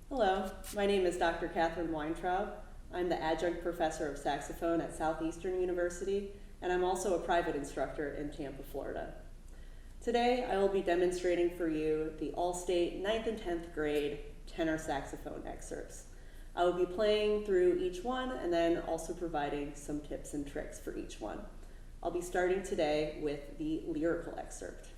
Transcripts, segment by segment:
Hello, my name is Dr. Katherine Weintraub. I'm the adjunct professor of saxophone at Southeastern University, and I'm also a private instructor in Tampa, Florida. Today, I will be demonstrating for you the All-State 9th and 10th grade tenor saxophone excerpts. I will be playing through each one and then also providing some tips and tricks for each one. I'll be starting today with the lyrical excerpt.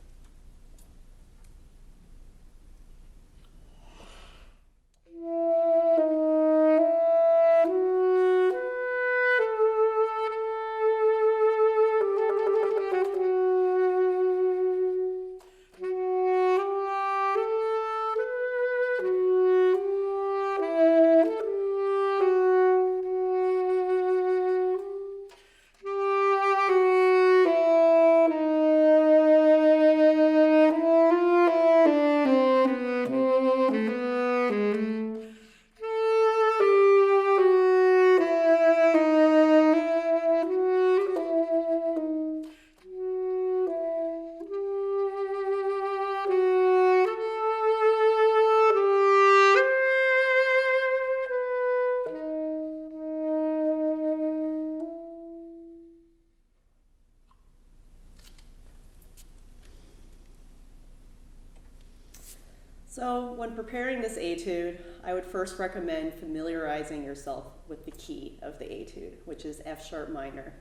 So when preparing this etude, I would first recommend familiarizing yourself with the key of the etude, which is F sharp minor.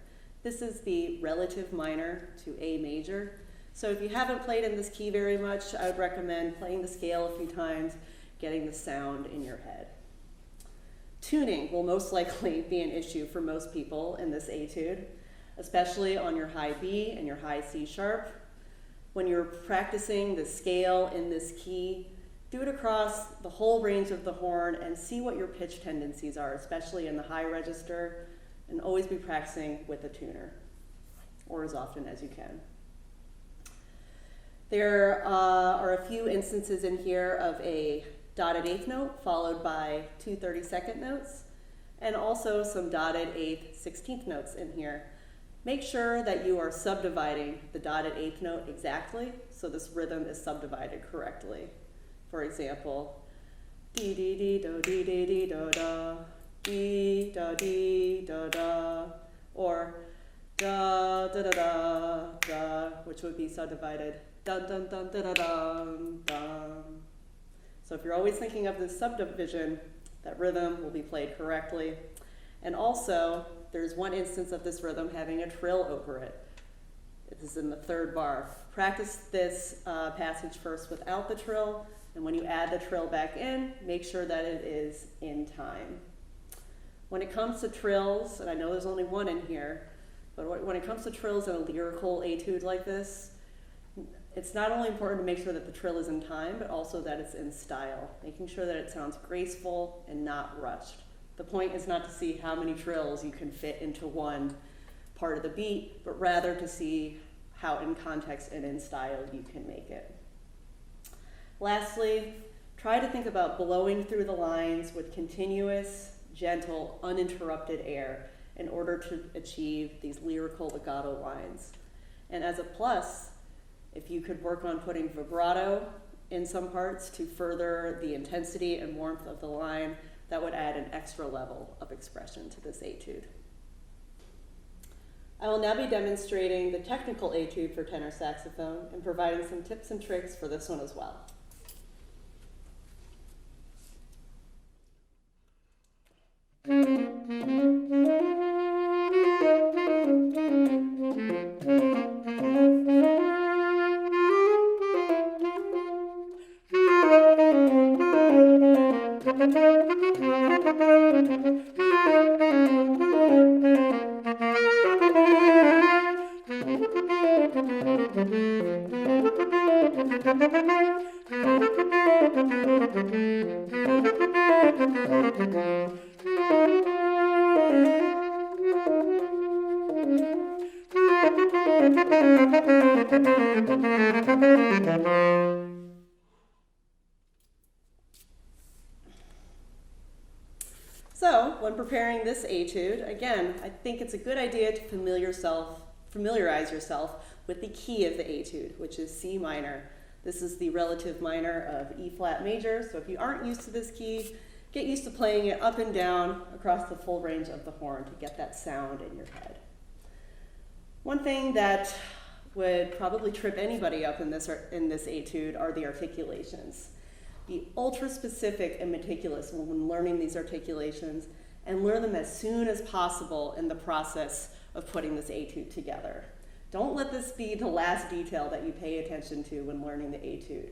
This is the relative minor to A major. So if you haven't played in this key very much, I would recommend playing the scale a few times, getting the sound in your head. Tuning will most likely be an issue for most people in this etude, especially on your high B and your high C sharp. When you're practicing the scale in this key, do it across the whole range of the horn and see what your pitch tendencies are, especially in the high register, and always be practicing with a tuner, or as often as you can. There are a few instances in here of a dotted eighth note followed by two 32nd notes, and also some dotted eighth 16th notes in here. Make sure that you are subdividing the dotted eighth note exactly so this rhythm is subdivided correctly. For example, dee dee dee do dee dee dee do da, dee da dee do da, or da da da da da, which would be subdivided dun dun dun da da dun dun. So if you're always thinking of this subdivision, that rhythm will be played correctly. And also, there's one instance of this rhythm having a trill over it. This is in the third bar. Practice this passage first without the trill, and when you add the trill back in, make sure that it is in time. When it comes to trills, and I know there's only one in here, but when it comes to trills in a lyrical etude like this, it's not only important to make sure that the trill is in time, but also that it's in style, making sure that it sounds graceful and not rushed. The point is not to see how many trills you can fit into one part of the beat, but rather to see how in context and in style you can make it. Lastly, try to think about blowing through the lines with continuous, gentle, uninterrupted air in order to achieve these lyrical legato lines. And as a plus, if you could work on putting vibrato in some parts to further the intensity and warmth of the line, that would add an extra level of expression to this etude. I will now be demonstrating the technical etude for tenor saxophone and providing some tips and tricks for this one as well. So, when preparing this etude, again, I think it's a good idea to familiarize yourself with the key of the etude, which is C minor. This is the relative minor of E flat major, so if you aren't used to this key, get used to playing it up and down across the full range of the horn to get that sound in your head. One thing that would probably trip anybody up in this etude are the articulations. Be ultra specific and meticulous when learning these articulations, and learn them as soon as possible in the process of putting this etude together. Don't let this be the last detail that you pay attention to when learning the etude.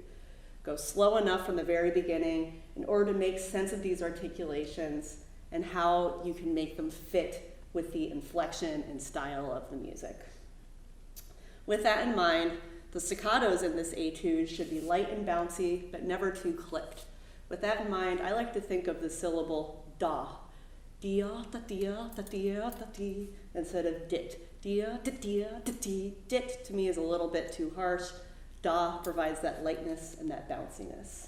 Go slow enough from the very beginning in order to make sense of these articulations and how you can make them fit with the inflection and style of the music. With that in mind, the staccatos in this etude should be light and bouncy, but never too clipped. With that in mind, I like to think of the syllable da. Dia, da, dia, da, dia, da, di, instead of dit. Dia, da, dia, da, di. Dit to me is a little bit too harsh. Da provides that lightness and that bounciness.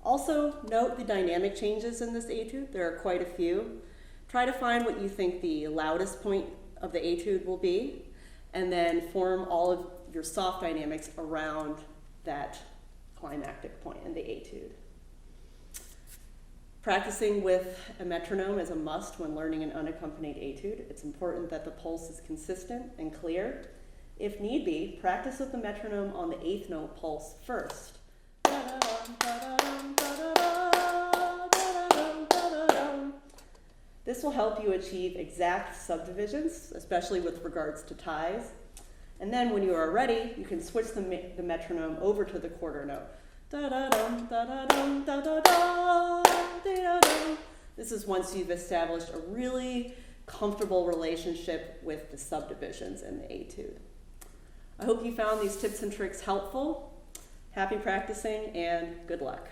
Also, note the dynamic changes in this etude. There are quite a few. Try to find what you think the loudest point of the etude will be, and then form all of your soft dynamics around that climactic point in the etude. Practicing with a metronome is a must when learning an unaccompanied etude. It's important that the pulse is consistent and clear. If need be, practice with the metronome on the 8th note pulse first. This will help you achieve exact subdivisions, especially with regards to ties. And then when you are ready, you can switch the metronome over to the quarter note. This is once you've established a really comfortable relationship with the subdivisions in the etude. I hope you found these tips and tricks helpful. Happy practicing and good luck.